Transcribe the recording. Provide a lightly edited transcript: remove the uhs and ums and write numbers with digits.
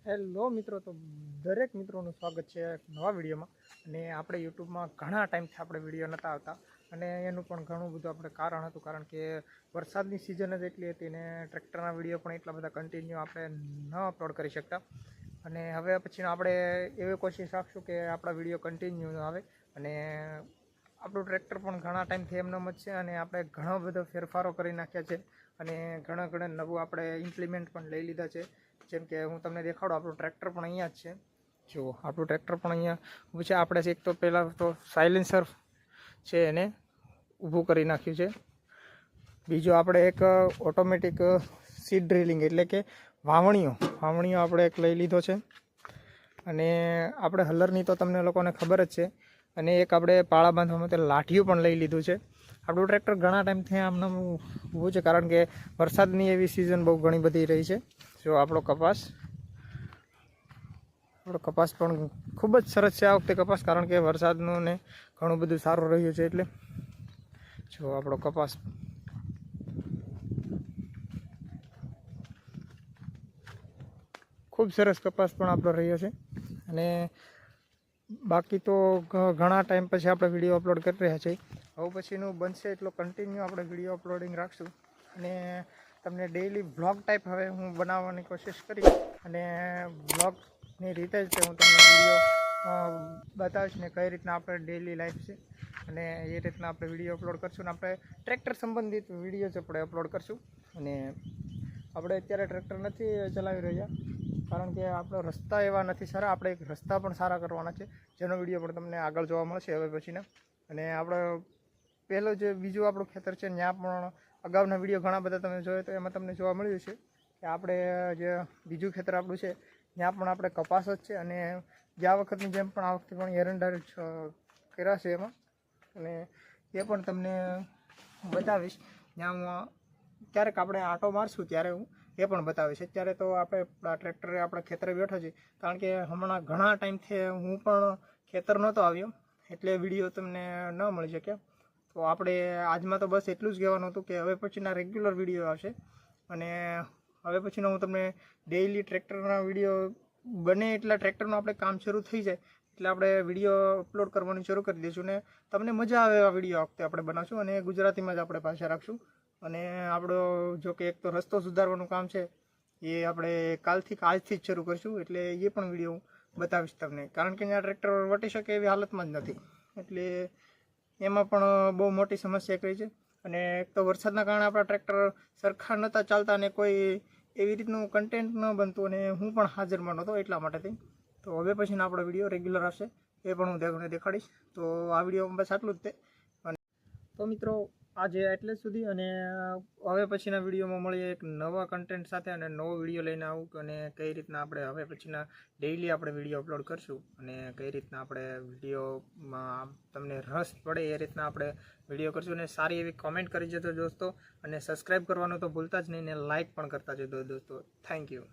Hello મિત્રો, તો દરેક મિત્રોનું સ્વાગત છે એક નવા વિડીયોમાં. અને આપણે યુટ્યુબમાં ઘણા ટાઈમથી આપણે વિડીયો નહોતા આવતા, અને એનું પણ ઘણું બધું આપણે કારણ હતું, કારણ કે વરસાદની સિઝન જ એટલી હતી ને ટ્રેક્ટરના વિડીયો પણ એટલા બધા કન્ટિન્યુ આપણે ન અપલોડ કરી શકતા. અને હવે પછીનો આપણે એવી કોશિશ રાખશું કે આપણા વિડીયો કન્ટિન્યુ આવે. અને આપણું ટ્રેક્ટર પણ ઘણા ટાઈમથી એમનેમ જ છે, અને આપણે ઘણો બધો ફેરફારો કરી નાખ્યા છે, અને ઘણા નવું આપણે ઇમ્પ્લિમેન્ટ પણ લઈ લીધા છે. જેમ કે હું તમને દેખાડું, આપણું ટ્રેક્ટર પણ અહીંયા જ છે. જો આપણું ટ્રેક્ટર પણ અહીંયા ઊભું છે. આપણે એક તો પહેલાં તો સાયલેન્સર છે એને ઊભું કરી નાખ્યું છે. બીજું આપણે એક ઓટોમેટિક સીડ ડ્રિલિંગ એટલે કે વાવણીઓ આપણે એક લઈ લીધો છે. અને આપણે હલરની તો તમને લોકોને ખબર જ છે. અને એક આપણે પાળા બાંધવા માટે લાઠીઓ પણ લઈ લીધું છે. આપણું ટ્રેક્ટર ઘણા ટાઈમથી આમને ઊભું છે, કારણ કે વરસાદની એવી સિઝન બહુ ઘણી બધી રહી છે. જો આપણો કપાસ પણ ખૂબ જ સરસ છે આ વખતે કપાસ, કારણ કે વરસાદનું ને ઘણું બધું સારું રહ્યું છે. એટલે જો આપણો કપાસ ખૂબ સરસ કપાસ પણ આપણો રહ્યો છે. અને બાકી તો ઘણા ટાઈમ પછી આપણે વિડીયો અપલોડ કરી રહ્યા છીએ. હવે પછીનું બનશે એટલો કન્ટિન્યુ આપણે વિડીયો અપલોડિંગ રાખશું. અને તમને ડેઈલી વ્લોગ ટાઈપ હવે હું બનાવવાની કોશિશ કરી, અને વ્લોગની રીતે જ હું તમને વિડીયો બતાવીશ ને કઈ રીતના આપણે ડેઈલી લાઈફ છે, અને એ રીતના આપણે વિડીયો અપલોડ કરશું. અને આપણે ટ્રેક્ટર સંબંધિત વિડીયો જ આપણે અપલોડ કરશું. અને આપણે અત્યારે ટ્રેક્ટર નથી ચલાવી રહ્યા, કારણ કે આપણો રસ્તા એવા નથી સારા. આપણે એક રસ્તા પણ સારા કરવાના છે, જેનો વિડીયો પણ તમને આગળ જોવા મળશે હવે પછીના. અને આપણે પહેલો જે બીજું આપણું ખેતર છે, ત્યાં પણ અગાઉના વિડીયો ઘણા બધા તમે જોયો તો એમાં તમને જોવા મળ્યું છે કે આપણે જે બીજું ખેતર આપણું છે ત્યાં પણ આપણે કપાસ જ છે. અને ગયા વખતની જેમ પણ આ વખતે પણ એરંડા કર્યા છે એમાં, અને એ પણ તમને બતાવીશ. ત્યાં હું ક્યારેક આપણે આંટો મારશું ત્યારે હું એ પણ બતાવીશ. અત્યારે તો આપણે ટ્રેક્ટરે આપણા ખેતરે બેઠો છે, કારણ કે હમણાં ઘણા ટાઈમથી હું પણ ખેતર નહોતો આવ્યો, એટલે વિડીયો તમને ન મળી શકે. તો આપણે આજમાં તો બસ એટલું જ કહેવાનું હતું કે હવે પછીના રેગ્યુલર વિડીયો આવશે. અને હવે પછીનો હું તમને ડેઈલી ટ્રેક્ટરના વિડીયો બને એટલા ટ્રેક્ટરનું આપણે કામ શરૂ થઈ જાય એટલે આપણે વિડીયો અપલોડ કરવાનું શરૂ કરી દઈશું. ને તમને મજા આવે એવા વિડીયો આ વખતે આપણે બનાવશું, અને ગુજરાતીમાં જ આપણે ભાષા રાખશું. અને આપણો જો કે એક તો રસ્તો સુધારવાનું કામ છે, એ આપણે આજથી જ શરૂ કરીશું. એટલે એ પણ વિડીયો હું બતાવીશ તમને, કારણ કે ત્યાં ટ્રેક્ટર વટી શકે એવી હાલતમાં જ નથી. એટલે એમાં પણ બહુ મોટી સમસ્યા કરી છે. અને એક તો વરસાદના કારણે આપણા ટ્રેક્ટર સરખા નહોતા ચાલતા, અને કોઈ એવી રીતનું કન્ટેન્ટ ન બનતું, અને હું પણ હાજરમાં નહોતો એટલા માટેથી. તો હવે પછીનો આપણો વિડીયો રેગ્યુલર આવશે, એ પણ હું તમને દેખાડીશ. તો આ વિડીયોમાં બસ આટલું જ તે. અને તો મિત્રો, આજે એટલે સુધી. અને હવે પછીના વિડીયોમાં મળીએ એક નવા કન્ટેન્ટ સાથે, અને નવો વિડીયો લઈને આવું, અને કઈ રીતના આપણે હવે પછીના ડેઈલી આપણે વિડીયો અપલોડ કરશું, અને કઈ રીતના આપણે વિડીયોમાં તમને રસ પડે એ રીતના આપણે વિડીયો કરશું. અને સારી એવી કોમેન્ટ કરી જજો દોસ્તો, અને સબસ્ક્રાઈબ કરવાનું તો ભૂલતા જ નહીં, ને લાઇક પણ કરતા જજો દોસ્તો. Thank you.